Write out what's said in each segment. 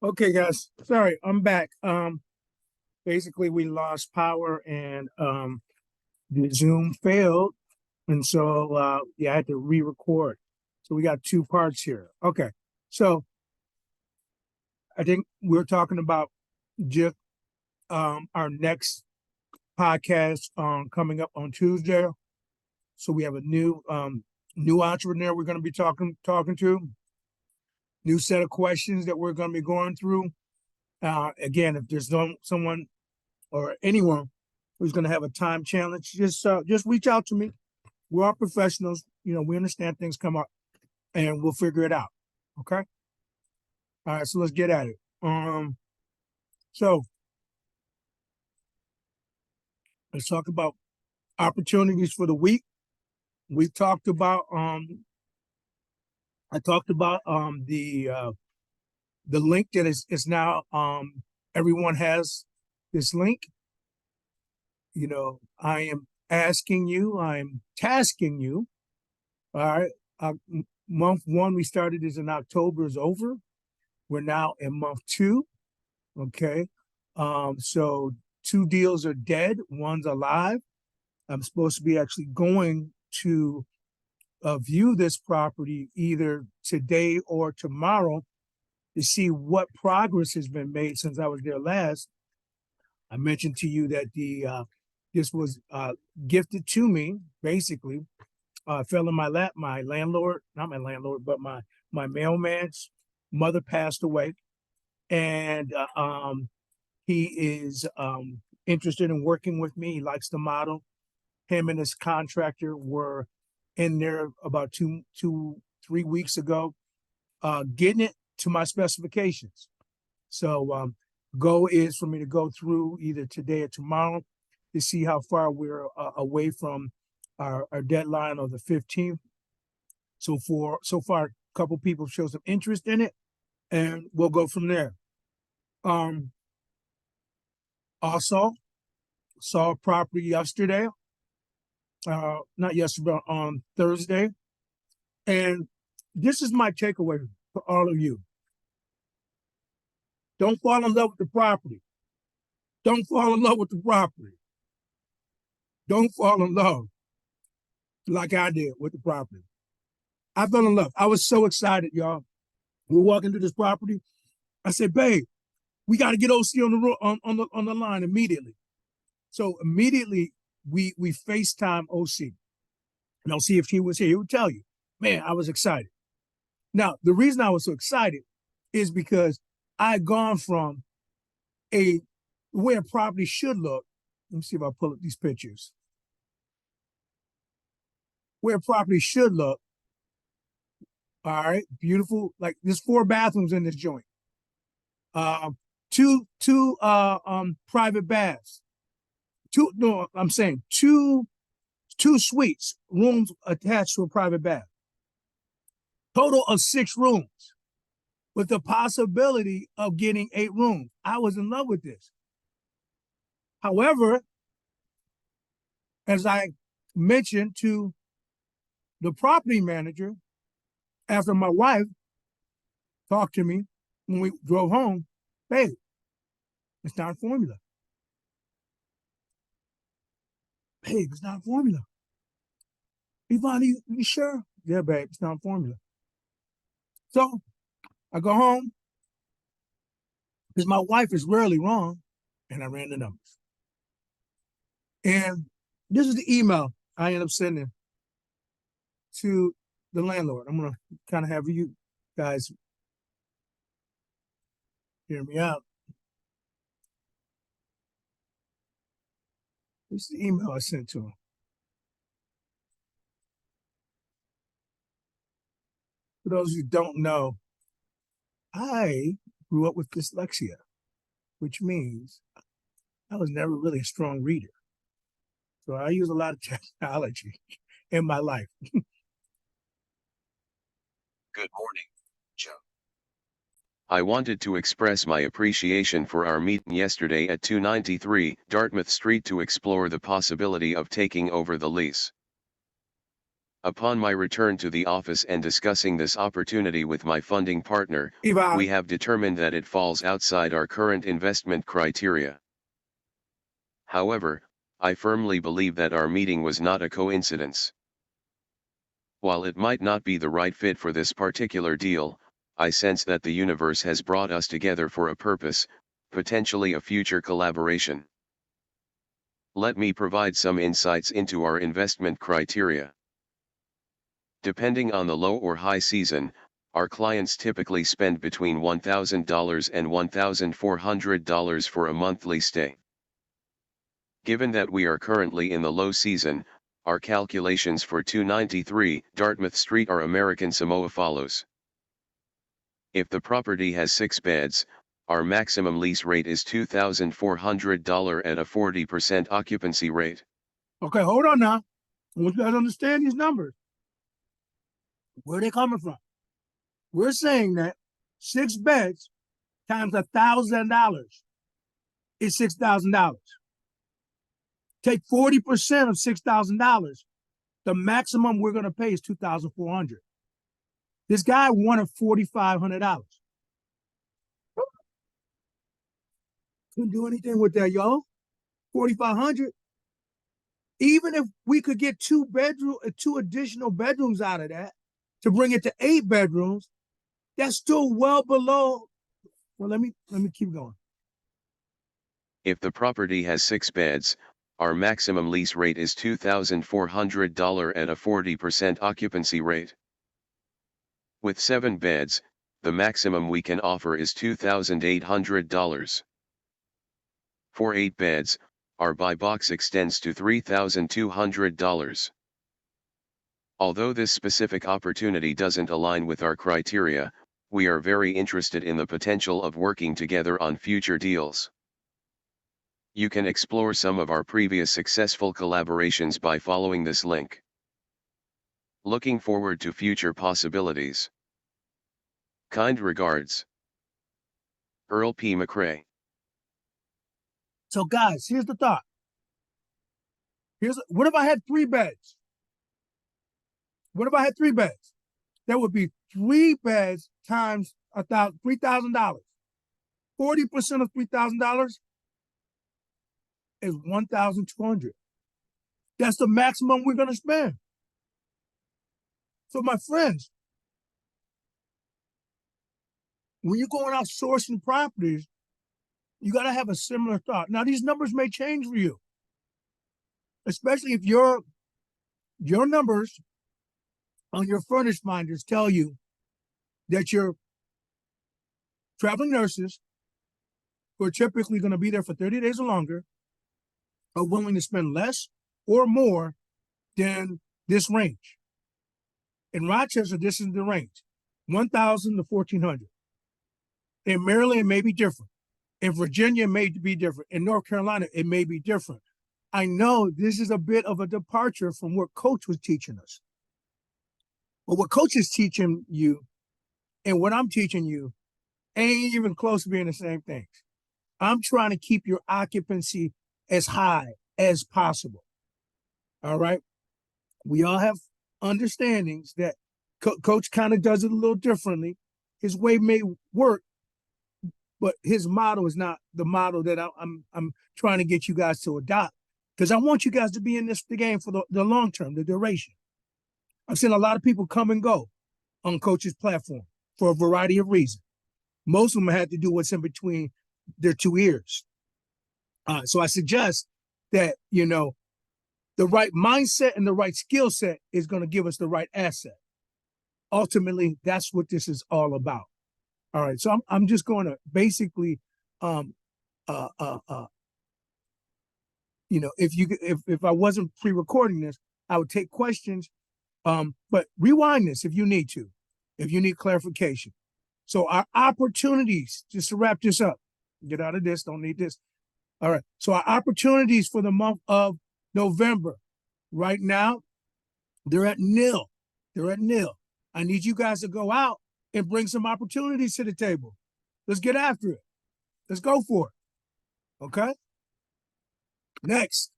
Okay, guys. Sorry, I'm back. Basically we lost power and the Zoom failed, and so yeah, I had to re-record. So we got two parts here. Okay. So I think we're talking about just our next podcast coming up on Tuesday. So we have a new entrepreneur we're going to be talking to, new set of questions that we're going to be going through. Again, if there's someone or anyone who's going to have a time challenge, just reach out to me. We're all professionals. We understand things come up, and we'll figure it out. Okay. All right. So let's get at it. So let's talk about opportunities for the week. We talked about I talked about the link that is now everyone has this link. I am I'm tasking you. All right. Month one we started is in October is over. We're now in month two. Okay. So two deals are dead, one's alive. I'm supposed to be actually going to view this property either today or tomorrow to see what progress has been made since I was there last. I mentioned to you that the this was gifted to me, basically. Fell in my lap. My landlord, not my landlord, but my mailman's mother passed away, and he is interested in working with me. He likes the model. Him and his contractor were in there about 3 weeks ago, getting it to my specifications. So goal is for me to go through either today or tomorrow to see how far we're away from our deadline of the 15th. So far, a couple people show some interest in it, and we'll go from there. Also saw a property yesterday, not yesterday, but on Thursday, and this is my takeaway for all of you. Don't fall in love with the property. Don't fall in love with the property. Don't fall in love like I did with the property. I fell in love. I was so excited, y'all. We're walking to this property. I said, babe, we got to get OC on the line immediately. So immediately we FaceTime OC. And I'll see if he was here. He would tell you, man, I was excited. Now, the reason I was so excited is because I had gone from the way a property should look. Let me see if I pull up these pictures. Where a property should look. All right, beautiful. Like there's 4 bathrooms in this joint. Two private baths. I'm saying two suites, rooms attached to a private bath. Total of 6 rooms, with the possibility of getting 8 rooms. I was in love with this. However, as I mentioned to the property manager, after my wife talked to me when we drove home, babe, it's not a formula. Babe, it's not a formula. Yvonne, you sure? Yeah, babe, it's not a formula. So I go home because my wife is rarely wrong, and I ran the numbers. And this is the email I ended up sending to the landlord. I'm going to kind of have you guys hear me out. This is the email I sent to him. For those who don't know, I grew up with dyslexia, which means I was never really a strong reader. So I use a lot of technology in my life. Good morning, Joe. I wanted to express my appreciation for our meeting yesterday at 293 Dartmouth Street to explore the possibility of taking over the lease. Upon my return to the office and discussing this opportunity with my funding partner, Eva, we have determined that it falls outside our current investment criteria. However, I firmly believe that our meeting was not a coincidence. While it might not be the right fit for this particular deal, I sense that the universe has brought us together for a purpose, potentially a future collaboration. Let me provide some insights into our investment criteria. Depending on the low or high season, our clients typically spend between $1,000 and $1,400 for a monthly stay. Given that we are currently in the low season, our calculations for 293 Dartmouth Street are American Samoa follows. If the property has 6 beds, our maximum lease rate is $2,400 at a 40% occupancy rate. okay, hold on now. I want you guys to understand these numbers. Where are they coming from? We're saying that 6 beds times $1,000 is $6,000. Take 40% of $6,000. The maximum we're going to pay is $2,400. This guy wanted $4,500. Couldn't do anything with that, y'all. $4,500. Even if we could get two additional bedrooms out of that to bring it to 8 bedrooms, that's still well below. Well, let me keep going. If the property has 6 beds, our maximum lease rate is $2,400 at a 40% occupancy rate. With 7 beds, the maximum we can offer is $2,800. For 8 beds, our buy box extends to $3,200. Although this specific opportunity doesn't align with our criteria, we are very interested in the potential of working together on future deals. You can explore some of our previous successful collaborations by following this link. Looking forward to future possibilities. Kind regards, Earl P. McRae. So, guys, here's the thought. What if I had 3 beds? What if I had 3 beds? That would be 3 beds times $3,000. 40% of $3,000 is $1,200. That's the maximum we're going to spend. So, my friends, when you're going out sourcing properties, you got to have a similar thought. Now, these numbers may change for you, especially if your numbers on your furnish finders tell you that your traveling nurses, who are typically going to be there for 30 days or longer, are willing to spend less or more than this range. In Rochester, this is the range, $1,000 to $1,400. In Maryland, it may be different. In Virginia, it may be different. In North Carolina, it may be different. I know this is a bit of a departure from what Coach was teaching us. But what Coach is teaching you and what I'm teaching you ain't even close to being the same things. I'm trying to keep your occupancy as high as possible. All right? We all have understandings that Coach kind of does it a little differently. His way may work, but his model is not the model that I'm trying to get you guys to adopt, because I want you guys to be in the game for the long term, the duration. I've seen a lot of people come and go on Coach's platform for a variety of reasons. Most of them had to do what's in between their 2 ears. So I suggest that, the right mindset and the right skill set is going to give us the right asset. Ultimately, that's what this is all about. All right, so I'm just going to basically, if I wasn't pre-recording this, I would take questions, but rewind this if you need to, if you need clarification. So our opportunities, just to wrap this up, get out of this, don't need this. All right, so our opportunities for the month of November, right now, they're at nil. They're at nil. I need you guys to go out and bring some opportunities to the table. Let's get after it. Let's go for it. Okay? Next.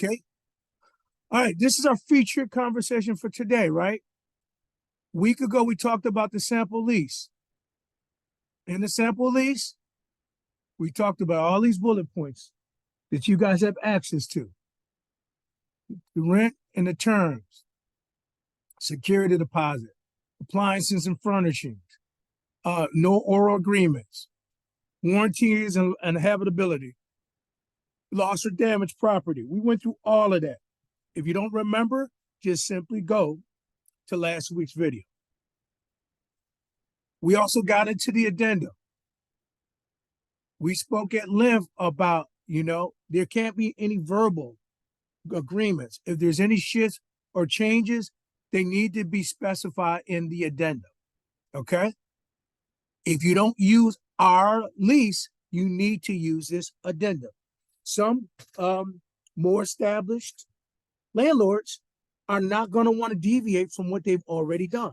Okay? All right, this is our featured conversation for today, right? Week ago, we talked about the sample lease. In the sample lease, we talked about all these bullet points that you guys have access to: the rent and the terms, security deposit, appliances and furnishings, no oral agreements, warranties and habitability, loss or damaged property. We went through all of that. If you don't remember, just simply go to last week's video. We also got into the addendum. We spoke at length about, there can't be any verbal agreements. If there's any shifts or changes, they need to be specified in the addendum. Okay? If you don't use our lease, you need to use this addendum. Some more established landlords are not going to want to deviate from what they've already done.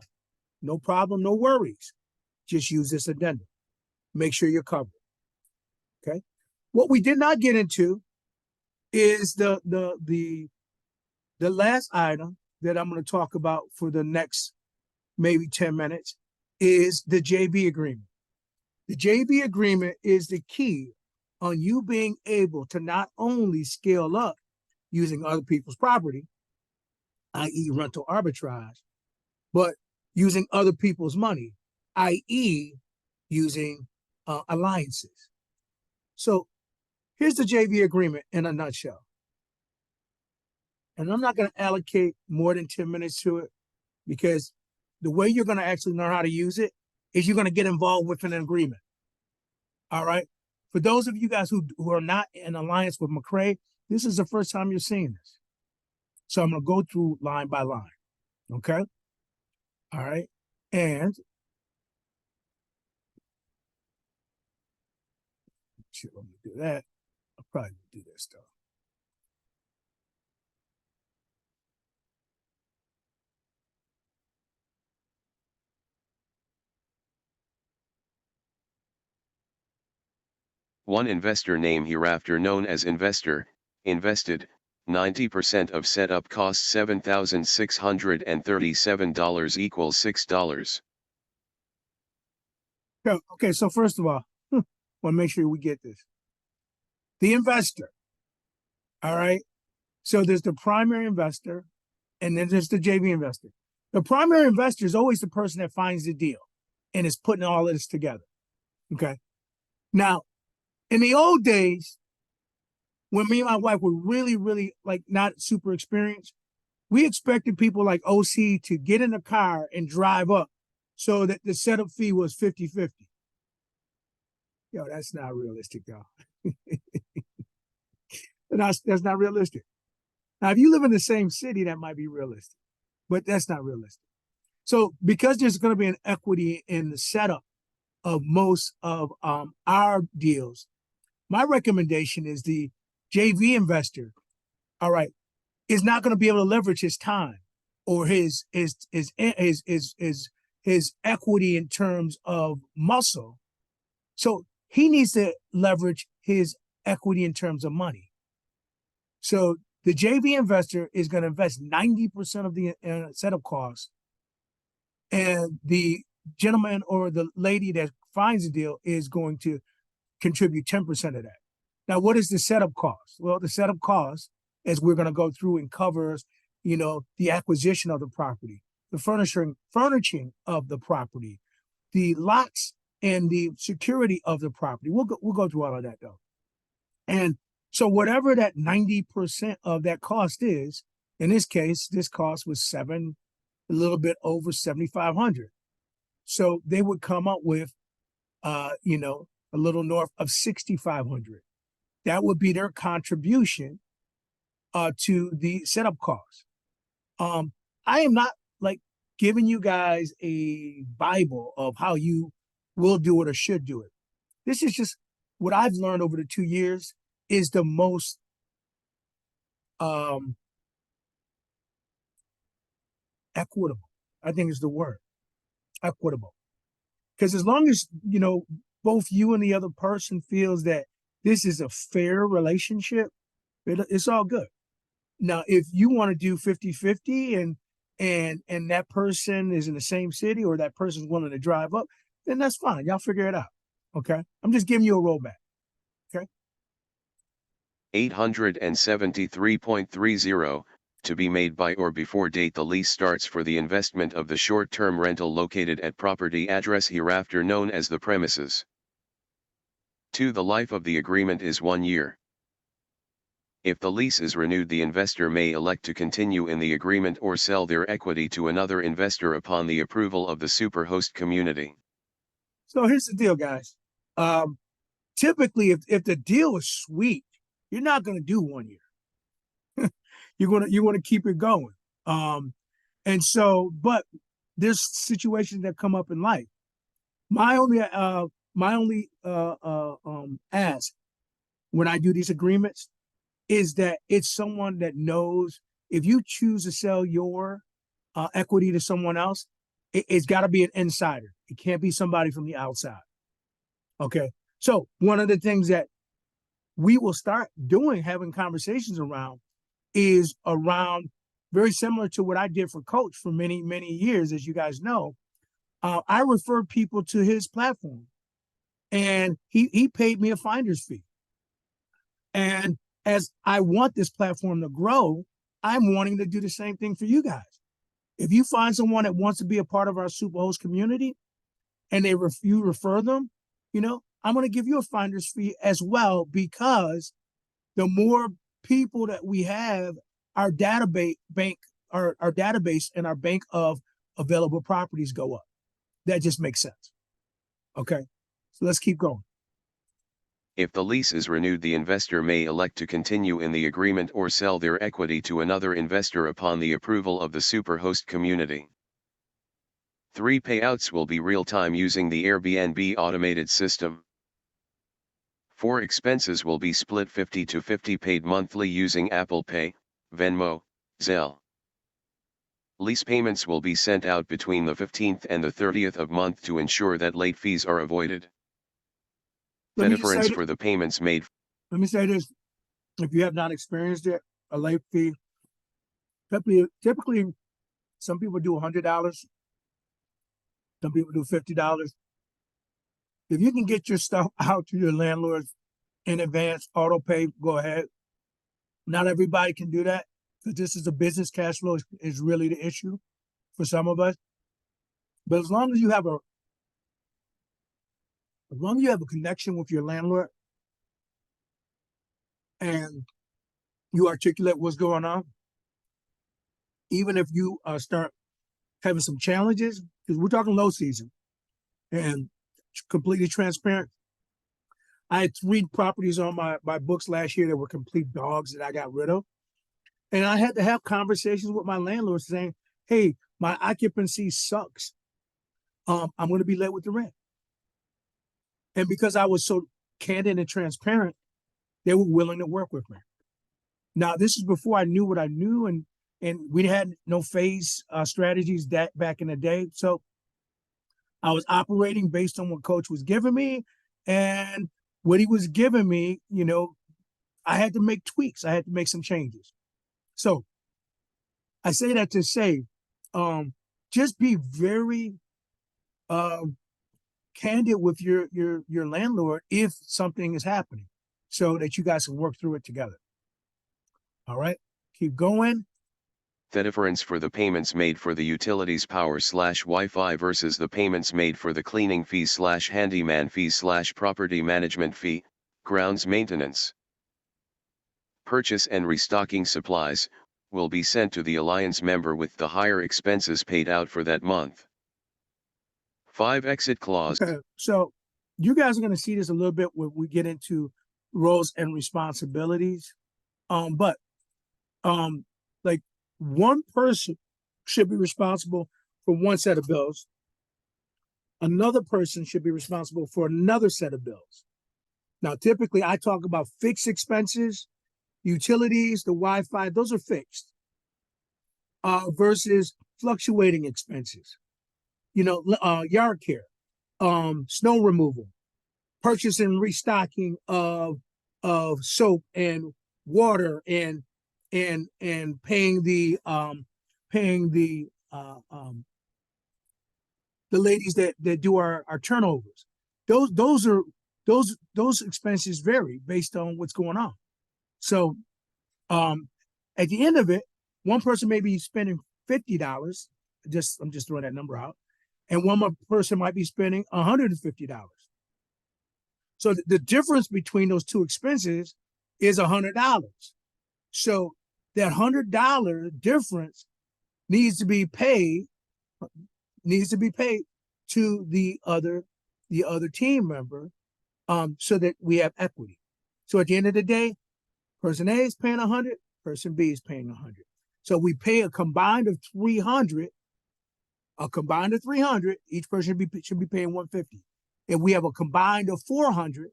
No problem, no worries. Just use this addendum. Make sure you're covered. Okay. What we did not get into is the last item that I'm going to talk about for the next maybe 10 minutes is the JV agreement. The JV agreement is the key on you being able to not only scale up using other people's property, i.e. rental arbitrage, but using other people's money, i.e. using alliances. So here's the JV agreement in a nutshell. And I'm not going to allocate more than 10 minutes to it, because the way you're going to actually learn how to use it is you're going to get involved with an agreement. All right. For those of you guys who are not in alliance with McCray, this is the first time you're seeing this. So I'm going to go through line by line. Okay. All right. And let me do that. I'll probably do this though. One investor name hereafter known as investor, invested, 90% of setup costs $7,637 equals $6. Okay, so first of all, want to make sure we get this. The investor, all right? So there's the primary investor, and then there's the JV investor. The primary investor is always the person that finds the deal and is putting all of this together, okay? Now, in the old days, when me and my wife were really, really like not super experienced, we expected people like OC to get in a car and drive up so that the setup fee was 50-50. Yo, that's not realistic, y'all. That's not realistic. Now, if you live in the same city, that might be realistic, but that's not realistic. So because there's going to be an equity in the setup of most of our deals, my recommendation is the JV investor, all right, is not going to be able to leverage his time or his equity in terms of muscle. So he needs to leverage his equity in terms of money. So the JV investor is going to invest 90% of the setup costs, and the gentleman or the lady that finds the deal is going to contribute 10% of that. Now, what is the setup cost? Well, the setup cost, as we're going to go through and covers, the acquisition of the property, the furnishing of the property, the locks and the security of the property. We'll go through all of that though. And so whatever that 90% of that cost is, in this case, this cost was a little bit over $7,500. So they would come up with, a little north of $6,500. That would be their contribution to the setup cost. I am not like giving you guys a Bible of how you will do it or should do it. This is just what I've learned over the 2 years is the most equitable. I think is the word, equitable. Because as long as, both you and the other person feels that this is a fair relationship, it's all good. Now, if you want to do 50-50 and that person is in the same city or that person's willing to drive up, then that's fine. Y'all figure it out. Okay. I'm just giving you a roadmap. Okay. 873.30, to be made by or before date the lease starts for the investment of the short-term rental located at property address hereafter known as the premises. 2. The life of the agreement is 1 year. If the lease is renewed, the investor may elect to continue in the agreement or sell their equity to another investor upon the approval of the superhost community. So here's the deal, guys. Typically, if the deal is sweet, you're not going to do 1 year. You're going to keep it going. And so, but there's situations that come up in life. My only ask when I do these agreements is that it's someone that knows if you choose to sell your equity to someone else, it's got to be an insider. It can't be somebody from the outside. Okay. So one of the things that we will start doing, having conversations around, is around very similar to what I did for Coach for many, many years, as you guys know. I referred people to his platform, and he paid me a finder's fee. And as I want this platform to grow, I'm wanting to do the same thing for you guys. If you find someone that wants to be a part of our Superhost community, and you refer them, I'm going to give you a finder's fee as well, because the more people that we have, our database and our bank of available properties go up. That just makes sense. Okay, so let's keep going. If the lease is renewed, the investor may elect to continue in the agreement or sell their equity to another investor upon the approval of the superhost community. 3. Payouts will be real-time using the Airbnb automated system. 4. Expenses will be split 50-50 paid monthly using Apple Pay, Venmo, Zelle. Lease payments will be sent out between the 15th and the 30th of month to ensure that late fees are avoided. The difference for the payments made. Let me say this. If you have not experienced it, a late fee, typically some people do $100. Some people do $50. If you can get your stuff out to your landlord in advance, auto pay, go ahead. Not everybody can do that, because this is a business. Cash flow is really the issue for some of us. But as long as you have a connection with your landlord and you articulate what's going on, even if you start having some challenges, because we're talking low season, and completely transparent. I had 3 properties on my books last year that were complete dogs that I got rid of. And I had to have conversations with my landlord saying, hey, my occupancy sucks. I'm going to be late with the rent. And because I was so candid and transparent, they were willing to work with me. Now, this is before I knew what I knew, and we had no phase strategies that back in the day. So I was operating based on what Coach was giving me, and what he was giving me, I had to make tweaks. I had to make some changes. So I say that to say, just be very candid with your landlord if something is happening, so that you guys can work through it together. All right, keep going. The difference for the payments made for the utilities power/Wi-Fi versus the payments made for the cleaning fee/handyman fee/property management fee, grounds maintenance, purchase and restocking supplies, will be sent to the Alliance member with the higher expenses paid out for that month. 5. Exit clause. Okay, so you guys are going to see this a little bit when we get into roles and responsibilities. But like, one person should be responsible for one set of bills. Another person should be responsible for another set of bills. Now, typically I talk about fixed expenses, utilities, the Wi-Fi, those are fixed, versus fluctuating expenses. Yard care, snow removal, purchase and restocking of soap and water and and paying the the ladies that do our turnovers. Those expenses vary based on what's going on. So at the end of it, one person may be spending $50. I'm just throwing that number out, and one more person might be spending $150. So the difference between those two expenses is $100. So that $100 difference needs to be paid to the other team member, so that we have equity. So at the end of the day, person A is paying 100, person B is paying 100. So we pay a combined of 300. Each person should be paying 150. If we have a combined of 400,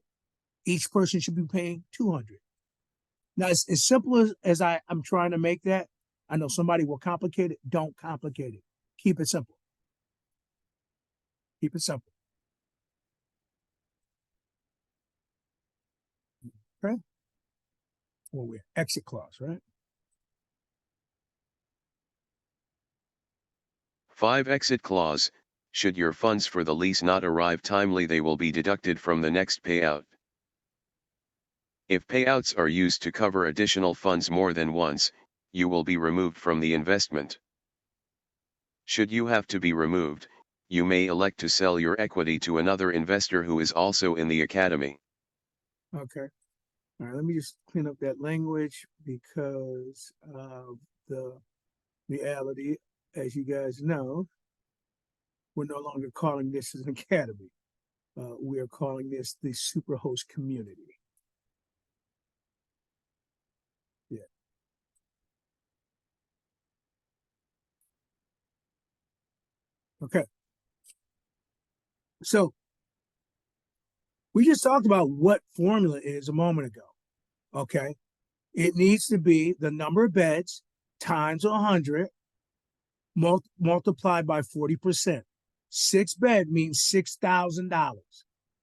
each person should be paying 200. Now, it's as simple as I'm trying to make that. I know somebody will complicate it. Don't complicate it. Keep it simple. Keep it simple. Okay? Well, we're exit clause, right? 5. Exit clause. Should your funds for the lease not arrive timely, they will be deducted from the next payout. If payouts are used to cover additional funds more than once, you will be removed from the investment. Should you have to be removed, you may elect to sell your equity to another investor who is also in the academy. Okay. All right, let me just clean up that language because of the reality. As you guys know, we're no longer calling this an academy. We are calling this the Superhost community. Yeah. Okay. So we just talked about what formula is a moment ago. Okay. It needs to be the number of beds times 100 multiplied by 40%. 6 bed means $6,000.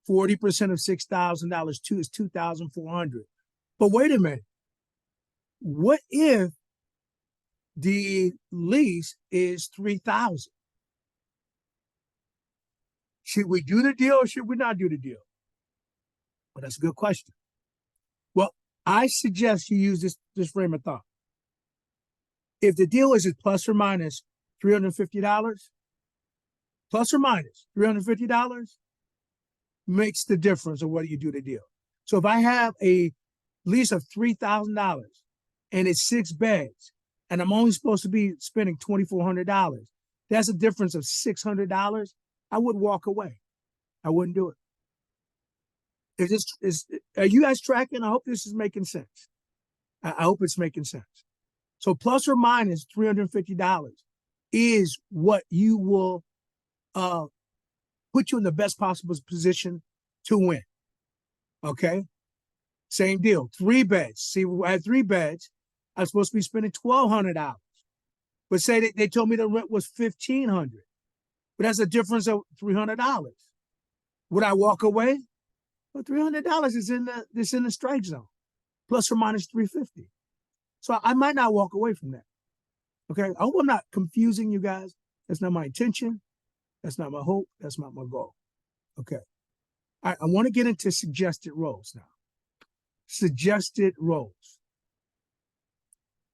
40% of $6,000 is 2,400. But wait a minute. What if the lease is 3,000? Should we do the deal or should we not do the deal? Well, that's a good question. Well, I suggest you use this frame of thought. If the deal is plus or minus $350, plus or minus $350 makes the difference of whether you do the deal. So if I have a lease of $3,000 and it's 6 beds, and I'm only supposed to be spending $2,400, that's a difference of $600. I would walk away. I wouldn't do it. If this is, are you guys tracking? I hope this is making sense. I hope it's making sense. So plus or minus $350 is what you will put you in the best possible position to win. Okay? Same deal. 3 beds. See, I had 3 beds. I'm supposed to be spending $1,200. But say they told me the rent was $1,500. But that's a difference of $300. Would I walk away? Well, $300 is in the strike zone, plus or minus $350. So I might not walk away from that. Okay, I hope I'm not confusing you guys. That's not my intention. That's not my hope. That's not my goal. Okay, I want to get into suggested roles now. Suggested roles,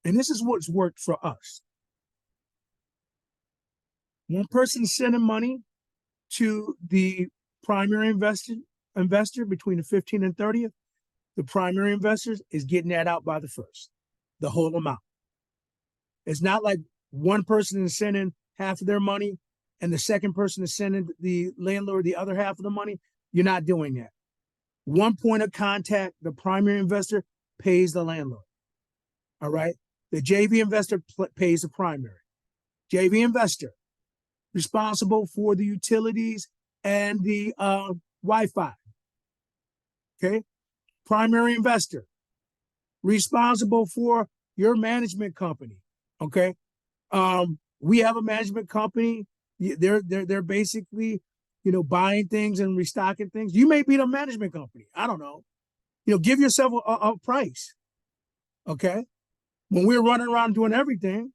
and this is what's worked for us. One person sending money to the primary investor between the 15th and 30th. The primary investors is getting that out by the 1st, the whole amount. It's not like one person is sending half of their money and the second person is sending the landlord the other half of the money. You're not doing that. One point of contact, the primary investor pays the landlord. All right. The JV investor pays the primary. JV investor responsible for the utilities and the Wi-Fi. Okay. Primary investor responsible for your management company. Okay. We have a management company. They're basically, buying things and restocking things. You may be the management company. I don't know. Give yourself a price. Okay. when we were running around doing everything,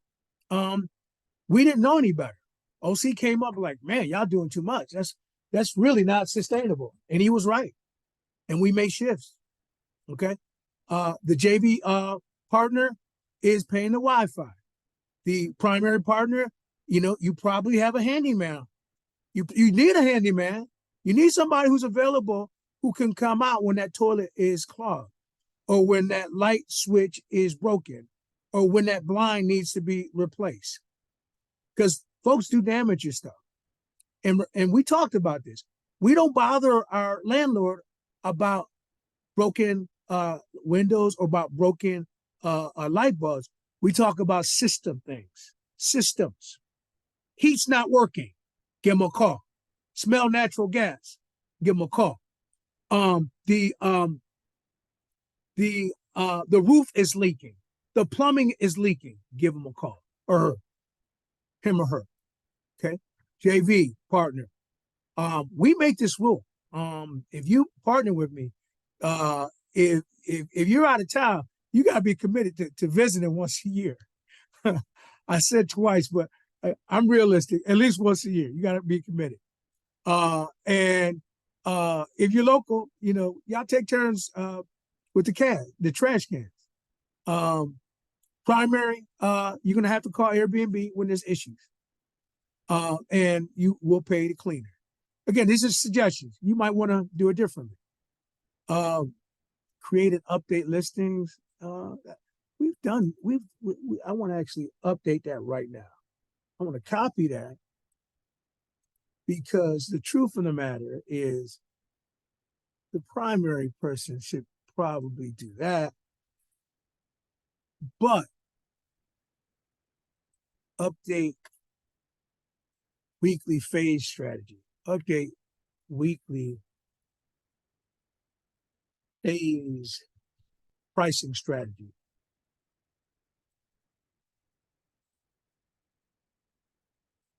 we didn't know any better. OC came up like, man, y'all doing too much. That's really not sustainable. And he was right. And we made shifts. Okay. The JV partner is paying the Wi-Fi. The primary partner, you probably have a handyman. You need a handyman. You need somebody who's available who can come out when that toilet is clogged, or when that light switch is broken, or when that blind needs to be replaced. Because folks do damage your stuff. And we talked about this. We don't bother our landlord about broken windows or about broken light bulbs. We talk about system things, systems. Heat's not working, give them a call. Smell natural gas, give them a call. The roof is leaking, the plumbing is leaking, give them a call, or her, him or her. Okay, JV partner. We make this rule. If you partner with me, if you're out of town, you got to be committed to visiting once a year. I said twice, but I'm realistic. At least once a year, you got to be committed. And if you're local, y'all take turns with the trash cans. Primary, you're gonna have to call Airbnb when there's issues, and you will pay the cleaner. Again, these are suggestions. You might want to do it differently. Create and update listings. I want to actually update that right now. I want to copy that, because the truth of the matter is the primary person should probably do that. But update weekly phase strategy. Update weekly phase pricing strategy.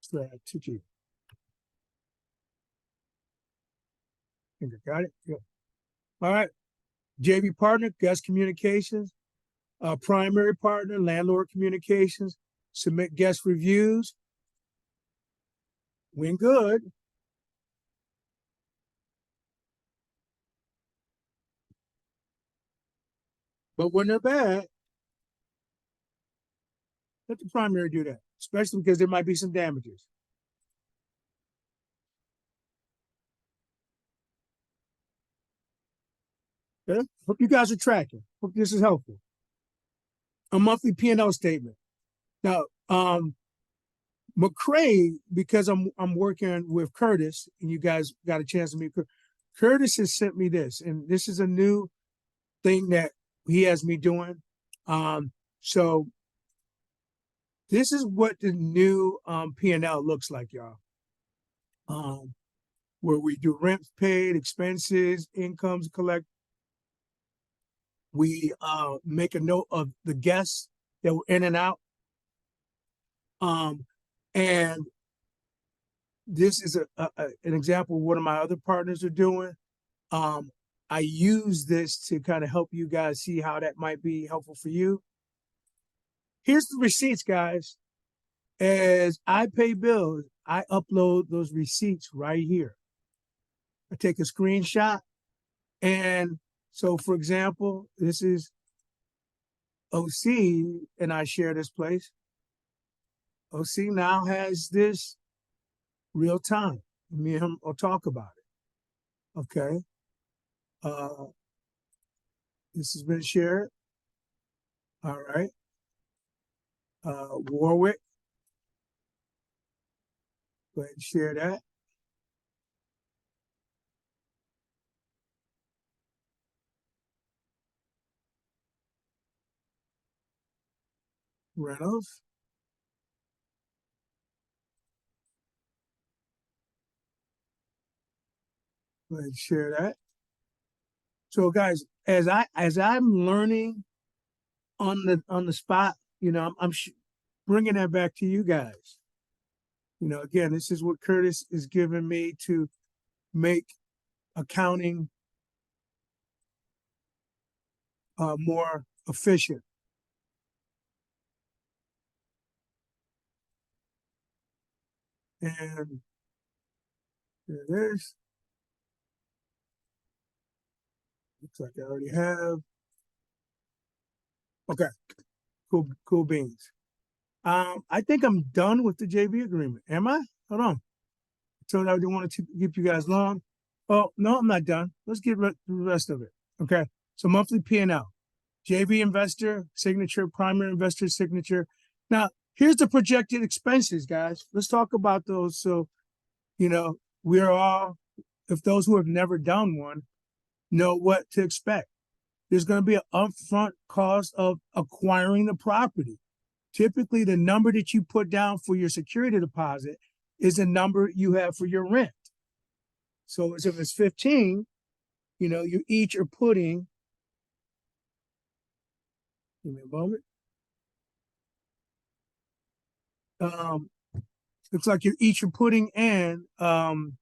Strategy. I think I got it. Yep. All right. JV partner, guest communications. Primary partner, landlord communications. Submit guest reviews. When good. But when they're bad, let the primary do that, especially because there might be some damages. Okay? Hope you guys are tracking. Hope this is helpful. A monthly P&L statement. Now, McCray, because I'm working with Curtis, and you guys got a chance to meet Curtis has sent me this, and this is a new thing that he has me doing. So this is what the new P&L looks like, y'all. Where we do rent paid, expenses, incomes collect. We make a note of the guests that were in and out. And this is an example of what my other partners are doing. I use this to kind of help you guys see how that might be helpful for you. Here's the receipts, guys. As I pay bills, I upload those receipts right here. I take a screenshot. And so, for example, this is OC, and I share this place. OC now has this real time. Me and him will talk about it. Okay. This has been shared. All right. Warwick. Go ahead and share that. Reynolds. Go ahead and share that. So, guys, as I'm learning on the spot, I'm bringing that back to you guys. Again, this is what Curtis is giving me to make accounting more efficient. And there it is. Looks like I already have. Okay, cool beans. I think I'm done with the JV agreement. Am I? Hold on. So I didn't want to keep you guys long. Oh, no, I'm not done. Let's get through the rest of it. Okay. So monthly P&L, JV investor signature, primary investor signature. Now, here's the projected expenses, guys. Let's talk about those. So, we're all, if those who have never done one, know what to expect. There's going to be an upfront cost of acquiring the property. Typically, the number that you put down for your security deposit is the number you have for your rent. So if it's 15, you each are putting, give me a moment. Looks like you each are putting in, I'm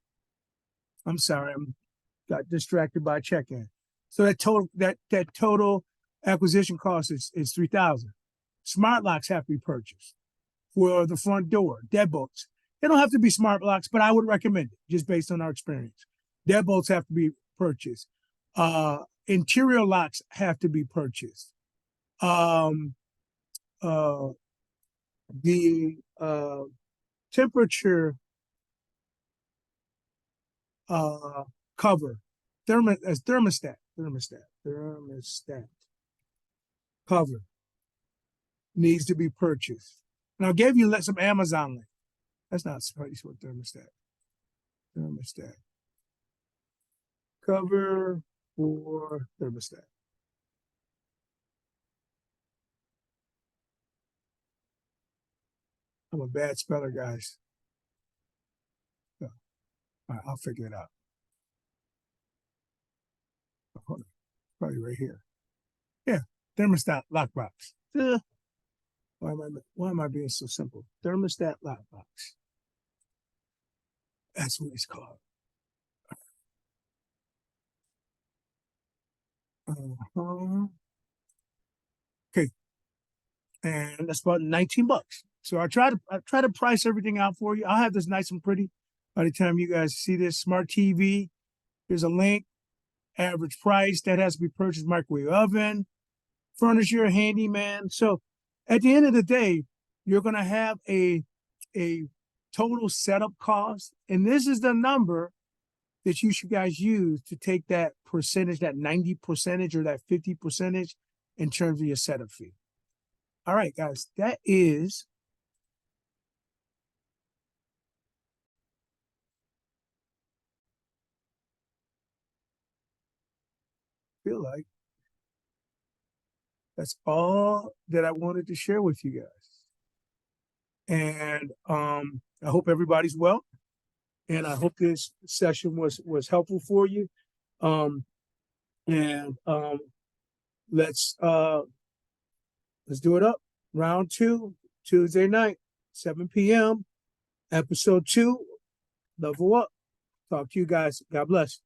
sorry, got distracted by check-in. So that total acquisition cost is 3,000. Smart locks have to be purchased for the front door, deadbolts. They don't have to be smart locks, but I would recommend it just based on our experience. Deadbolts have to be purchased. Interior locks have to be purchased. The temperature cover, thermostat cover needs to be purchased. And I gave you some Amazon link. That's not spicy for thermostat. Thermostat cover for thermostat. I'm a bad speller, guys. So, all right, I'll figure it out. Hold on. Probably right here. Yeah, thermostat lockbox. Why am I being so simple? Thermostat lockbox. That's what it's called. Okay, and that's about 19 bucks. So I try to price everything out for you. I'll have this nice and pretty by the time you guys see this. Smart TV. There's a link. Average price that has to be purchased. Microwave oven, furniture, handyman. So at the end of the day, you're gonna have a total setup cost, and this is the number that you should guys use to take that percentage, that 90 percentage or that 50 percentage in terms of your setup fee. All right, guys, that is feel like that's all that I wanted to share with you guys. And I hope everybody's well. And I hope this session was helpful for you. And let's do it up. Round 2, Tuesday night, 7 p.m. Episode 2. Level up. Talk to you guys. God bless.